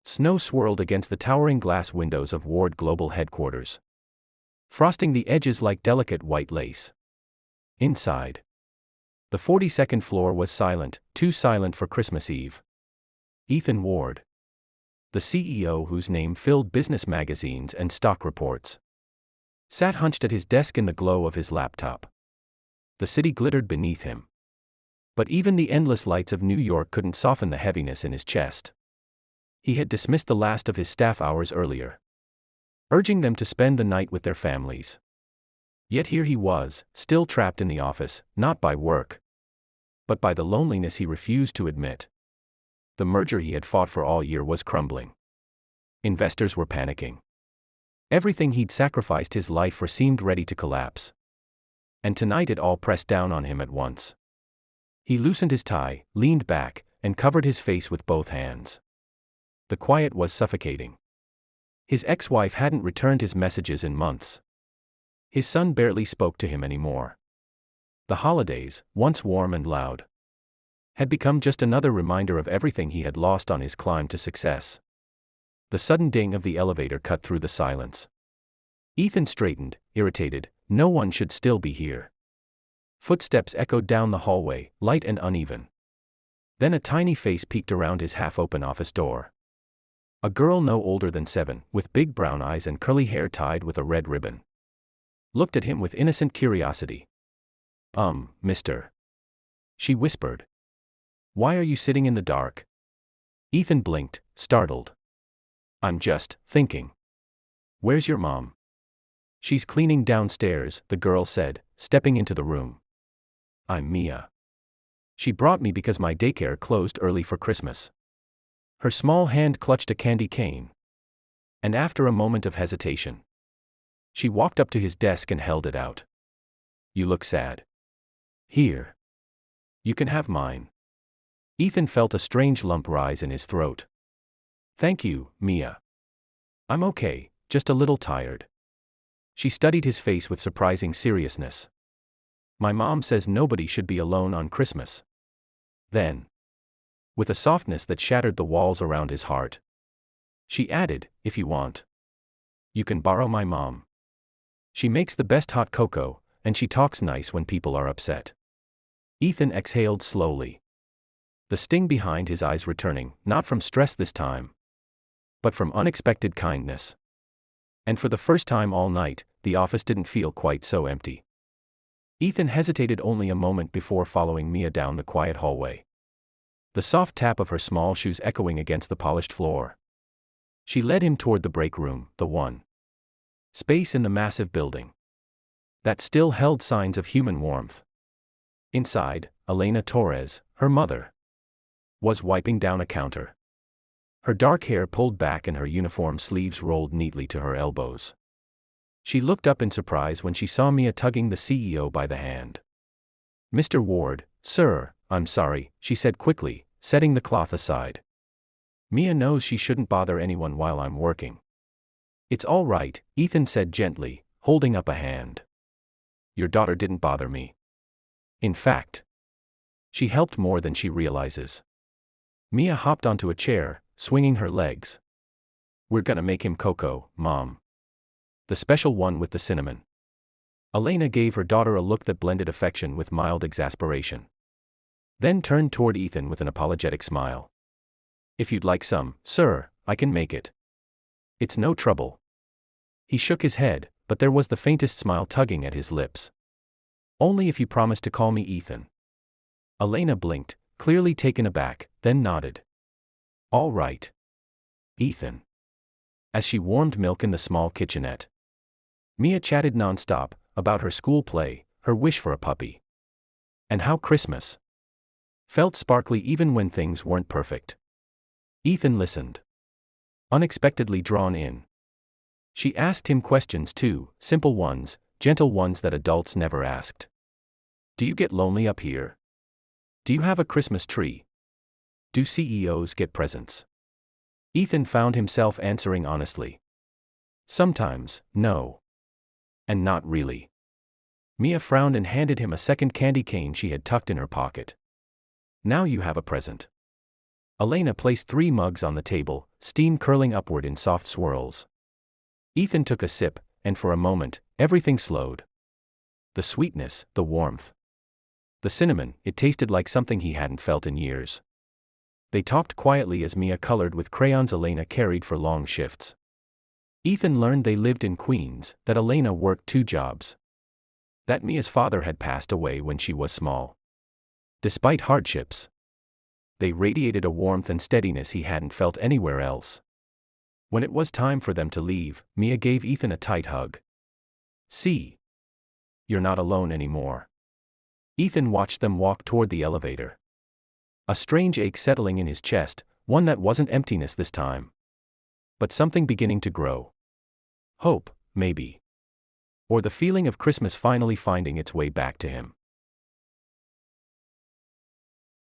Snow swirled against the towering glass windows of Ward Global headquarters, frosting the edges like delicate white lace. Inside, the 42nd floor was silent, too silent for Christmas Eve. Ethan Ward, the CEO whose name filled business magazines and stock reports, sat hunched at his desk in the glow of his laptop. The city glittered beneath him, but even the endless lights of New York couldn't soften the heaviness in his chest. He had dismissed the last of his staff hours earlier, urging them to spend the night with their families. Yet here he was, still trapped in the office, not by work, but by the loneliness he refused to admit. The merger he had fought for all year was crumbling. Investors were panicking. Everything he'd sacrificed his life for seemed ready to collapse. And tonight it all pressed down on him at once. He loosened his tie, leaned back, and covered his face with both hands. The quiet was suffocating. His ex-wife hadn't returned his messages in months. His son barely spoke to him anymore. The holidays, once warm and loud, had become just another reminder of everything he had lost on his climb to success. The sudden ding of the elevator cut through the silence. Ethan straightened, irritated. No one should still be here. Footsteps echoed down the hallway, light and uneven. Then a tiny face peeked around his half-open office door. A girl no older than 7, with big brown eyes and curly hair tied with a red ribbon, looked at him with innocent curiosity. Mister," she whispered. "Why are you sitting in the dark?" Ethan blinked, startled. "I'm just thinking. Where's your mom?" "She's cleaning downstairs," the girl said, stepping into the room. "I'm Mia. She brought me because my daycare closed early for Christmas." Her small hand clutched a candy cane. And after a moment of hesitation, she walked up to his desk and held it out. "You look sad. Here. You can have mine." Ethan felt a strange lump rise in his throat. "Thank you, Mia. I'm okay, just a little tired." She studied his face with surprising seriousness. "My mom says nobody should be alone on Christmas." Then, with a softness that shattered the walls around his heart, she added, "If you want, you can borrow my mom. She makes the best hot cocoa, and she talks nice when people are upset." Ethan exhaled slowly, the sting behind his eyes returning, not from stress this time, but from unexpected kindness. And for the first time all night, the office didn't feel quite so empty. Ethan hesitated only a moment before following Mia down the quiet hallway, the soft tap of her small shoes echoing against the polished floor. She led him toward the break room, the one space in the massive building that still held signs of human warmth. Inside, Elena Torres, her mother, was wiping down a counter, her dark hair pulled back and her uniform sleeves rolled neatly to her elbows. She looked up in surprise when she saw Mia tugging the CEO by the hand. "Mr. Ward, sir, I'm sorry," she said quickly, setting the cloth aside. "Mia knows she shouldn't bother anyone while I'm working." "It's all right," Ethan said gently, holding up a hand. "Your daughter didn't bother me. In fact, she helped more than she realizes." Mia hopped onto a chair, swinging her legs. "We're gonna make him cocoa, Mom. The special one with the cinnamon." Elena gave her daughter a look that blended affection with mild exasperation, then turned toward Ethan with an apologetic smile. "If you'd like some, sir, I can make it. It's no trouble." He shook his head, but there was the faintest smile tugging at his lips. "Only if you promise to call me Ethan." Elena blinked, clearly taken aback, then nodded. "All right, Ethan." As she warmed milk in the small kitchenette, Mia chatted nonstop about her school play, her wish for a puppy, and how Christmas felt sparkly even when things weren't perfect. Ethan listened, unexpectedly drawn in. She asked him questions too, simple ones, gentle ones that adults never asked. "Do you get lonely up here? Do you have a Christmas tree? Do CEOs get presents?" Ethan found himself answering honestly. "Sometimes, no. And not really." Mia frowned and handed him a second candy cane she had tucked in her pocket. "Now you have a present." Elena placed 3 mugs on the table, steam curling upward in soft swirls. Ethan took a sip, and for a moment, everything slowed. The sweetness, the warmth. The cinnamon, it tasted like something he hadn't felt in years. They talked quietly as Mia colored with crayons Elena carried for long shifts. Ethan learned they lived in Queens, that Elena worked 2 jobs. That Mia's father had passed away when she was small. Despite hardships, they radiated a warmth and steadiness he hadn't felt anywhere else. When it was time for them to leave, Mia gave Ethan a tight hug. "See, you're not alone anymore." Ethan watched them walk toward the elevator. A strange ache settling in his chest, one that wasn't emptiness this time, but something beginning to grow. Hope, maybe. Or the feeling of Christmas finally finding its way back to him.